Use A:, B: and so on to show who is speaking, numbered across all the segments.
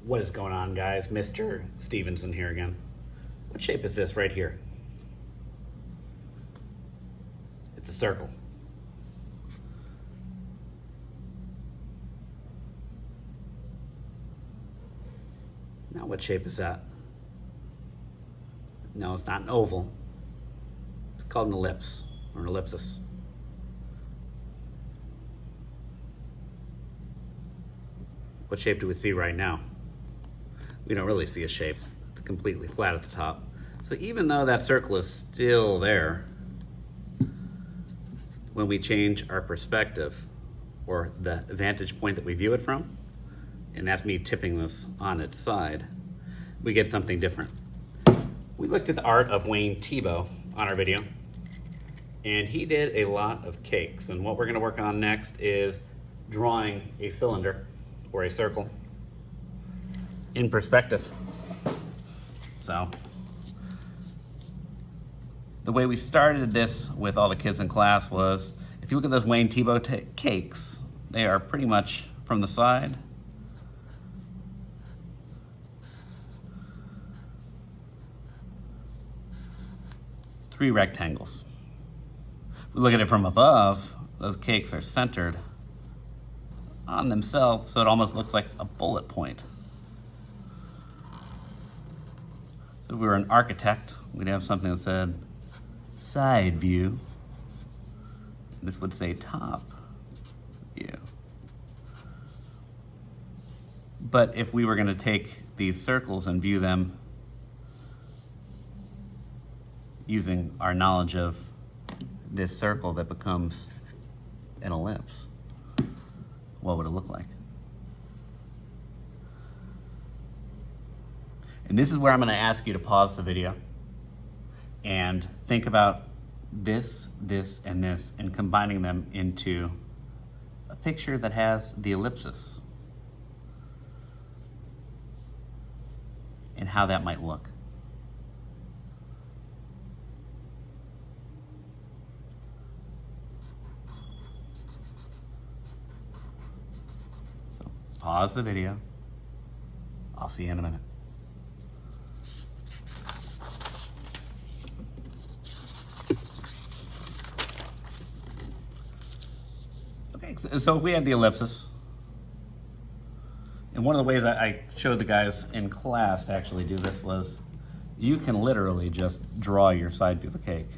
A: What is going on, guys? Mr. Stevenson here again. What shape is this right here? It's a circle. Now what shape is that? No, it's not an oval. It's called an ellipse or an ellipsis. What shape do we see right now? We don't really see a shape. It's completely flat at the top. So even though that circle is still there, when we change our perspective or the vantage point that we view it from, and that's me tipping this on its side, we get something different. We looked at the art of Wayne Thiebaud on our video, and he did a lot of cakes. And what we're gonna work on next is drawing a cylinder or a circle in perspective. So the way we started this with all the kids in class was, if you look at those Wayne Thiebaud cakes, they are pretty much from the side three rectangles. If we look at it from above, those cakes are centered on themselves, so it almost looks like a bullet point. So if we were an architect, we'd have something that said side view. This would say top view. But if we were going to take these circles and view them using our knowledge of this circle that becomes an ellipse, what would it look like? And this is where I'm going to ask you to pause the video and think about this, this, and this, and combining them into a picture that has the ellipsis and how that might look. So pause the video. I'll see you in a minute. So if we have the ellipsis, and one of the ways I showed the guys in class to actually do this was, you can literally just draw your side view of a cake.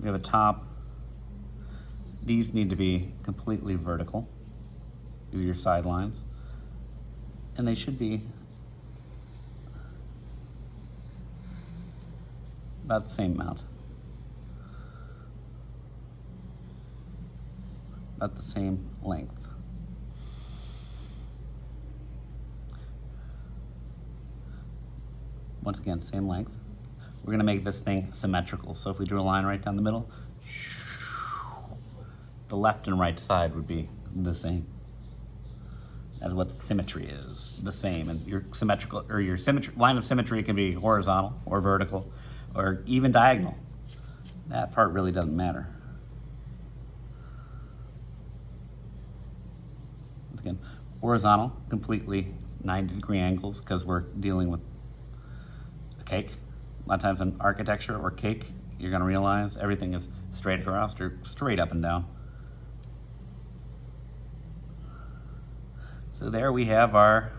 A: We have a top. These need to be completely vertical. These are your side lines. And they should be about the same amount. About the same length. Once again, same length. We're gonna make this thing symmetrical. So if we drew a line right down the middle, the left and right side would be the same. That's what symmetry is, the same. And your symmetrical, or your symmetry, line of symmetry can be horizontal or vertical or even diagonal. That part really doesn't matter. Again, horizontal, completely 90-degree angles, because we're dealing with a cake. A lot of times in architecture or cake, you're gonna realize everything is straight across or straight up and down. So there we have our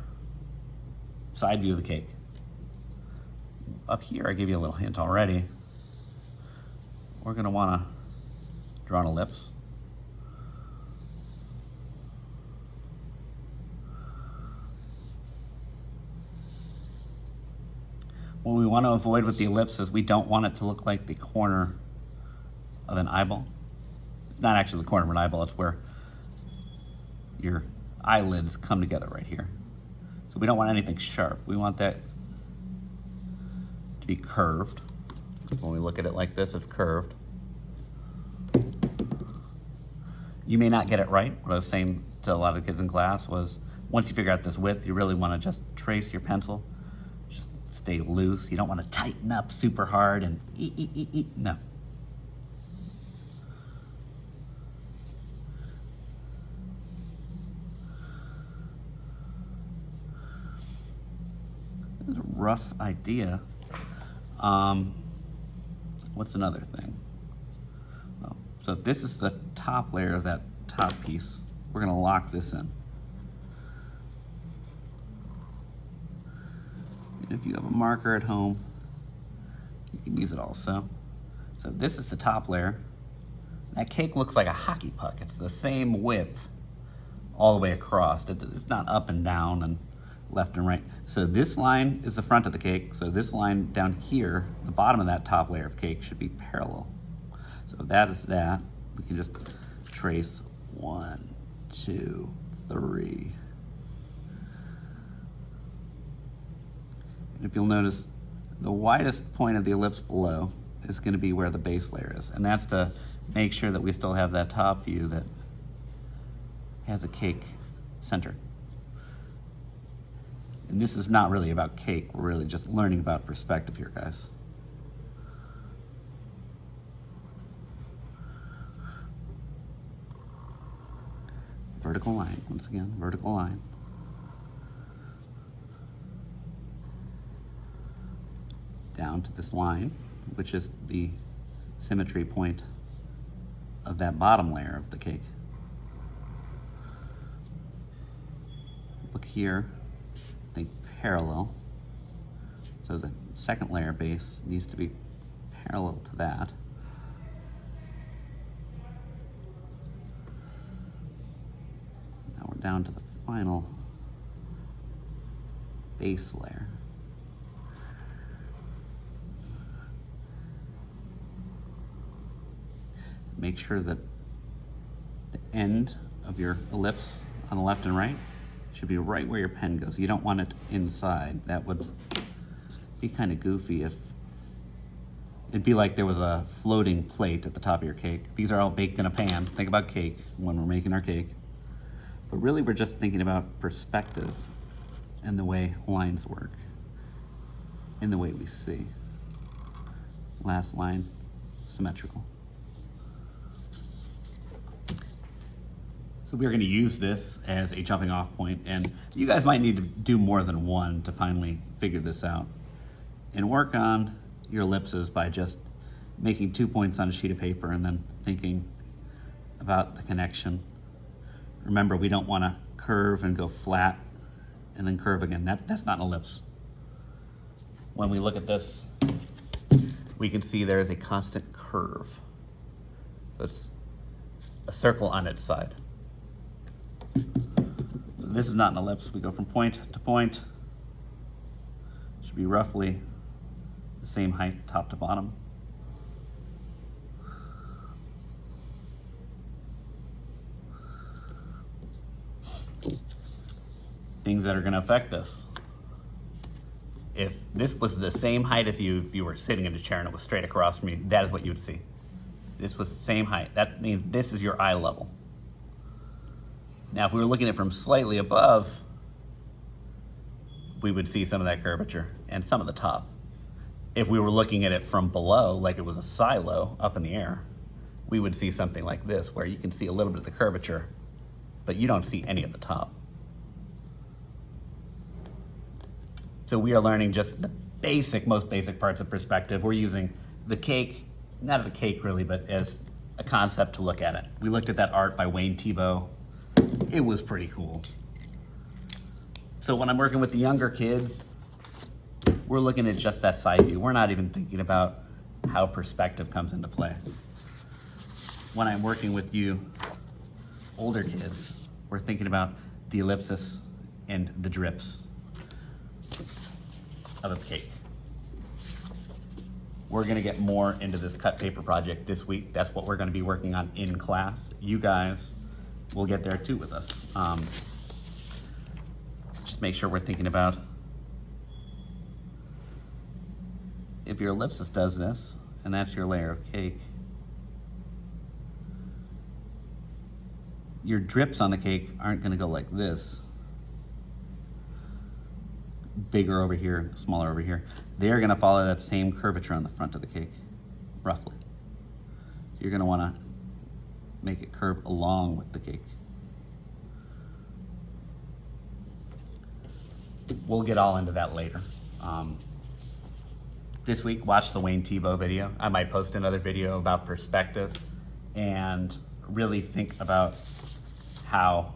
A: side view of the cake. Up here, I gave you a little hint already. We're gonna wanna draw an ellipse. What we want to avoid with the ellipse is we don't want it to look like the corner of an eyeball. It's not actually the corner of an eyeball, it's where your eyelids come together right here. So we don't want anything sharp. We want that to be curved. When we look at it like this, it's curved. You may not get it right. What I was saying to a lot of kids in class was, once you figure out this width, you really want to just trace your pencil. Stay loose. You don't want to tighten up super hard and no. rough idea. What's another thing? Oh, so this is the top layer of that top piece. We're gonna lock this in. And if you have a marker at home, you can use it also. So this is the top layer. That cake looks like a hockey puck. It's the same width all the way across. It's not up and down and left and right. So this line is the front of the cake. So this line down here, the bottom of that top layer of cake should be parallel. So that is that. We can just trace 1, 2, 3. And if you'll notice, the widest point of the ellipse below is going to be where the base layer is. And that's to make sure that we still have that top view that has a cake center. And this is not really about cake. We're really just learning about perspective here, guys. Vertical line, once again, vertical line. Down to this line, which is the symmetry point of that bottom layer of the cake. Look here, think parallel. So the second layer base needs to be parallel to that. Now we're down to the final base layer. Make sure that the end of your ellipse on the left and right should be right where your pen goes. You don't want it inside. That would be kind of goofy if it'd be like there was a floating plate at the top of your cake. These are all baked in a pan. Think about cake when we're making our cake. But really we're just thinking about perspective and the way lines work, in the way we see. Last line, symmetrical. So we're going to use this as a jumping off point, and you guys might need to do more than one to finally figure this out. And work on your ellipses by just making 2 points on a sheet of paper and then thinking about the connection. Remember, we don't want to curve and go flat and then curve again. That's not an ellipse. When we look at this, we can see there is a constant curve. So it's a circle on its side. So this is not an ellipse. We go from point to point. It should be roughly the same height, top to bottom. Things that are going to affect this. If this was the same height as you, if you were sitting in a chair and it was straight across from you, that is what you would see. This was the same height. That means this is your eye level. Now, if we were looking at it from slightly above, we would see some of that curvature and some of the top. If we were looking at it from below, like it was a silo up in the air, we would see something like this, where you can see a little bit of the curvature, but you don't see any of the top. So we are learning just the basic, most basic parts of perspective. We're using the cake, not as a cake really, but as a concept to look at it. We looked at that art by Wayne Thiebaud. It was pretty cool. So when I'm working with the younger kids, we're looking at just that side view. We're not even thinking about how perspective comes into play. When I'm working with you older kids, we're thinking about the ellipsis and the drips of a cake. We're gonna get more into this cut paper project this week. That's what we're gonna be working on in class. You guys will get there too with us. Just make sure we're thinking about, if your ellipsis does this, and that's your layer of cake, your drips on the cake aren't gonna go like this. Bigger over here, smaller over here. They're gonna follow that same curvature on the front of the cake, roughly. So you're gonna wanna make it curve along with the cake. We'll get all into that later. This week, watch the Wayne Thiebaud video. I might post another video about perspective and really think about how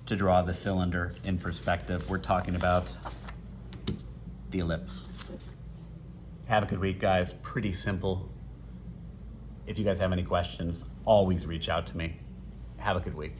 A: to draw the cylinder in perspective. We're talking about the ellipse. Have a good week, guys. Pretty simple. If you guys have any questions, always reach out to me. Have a good week.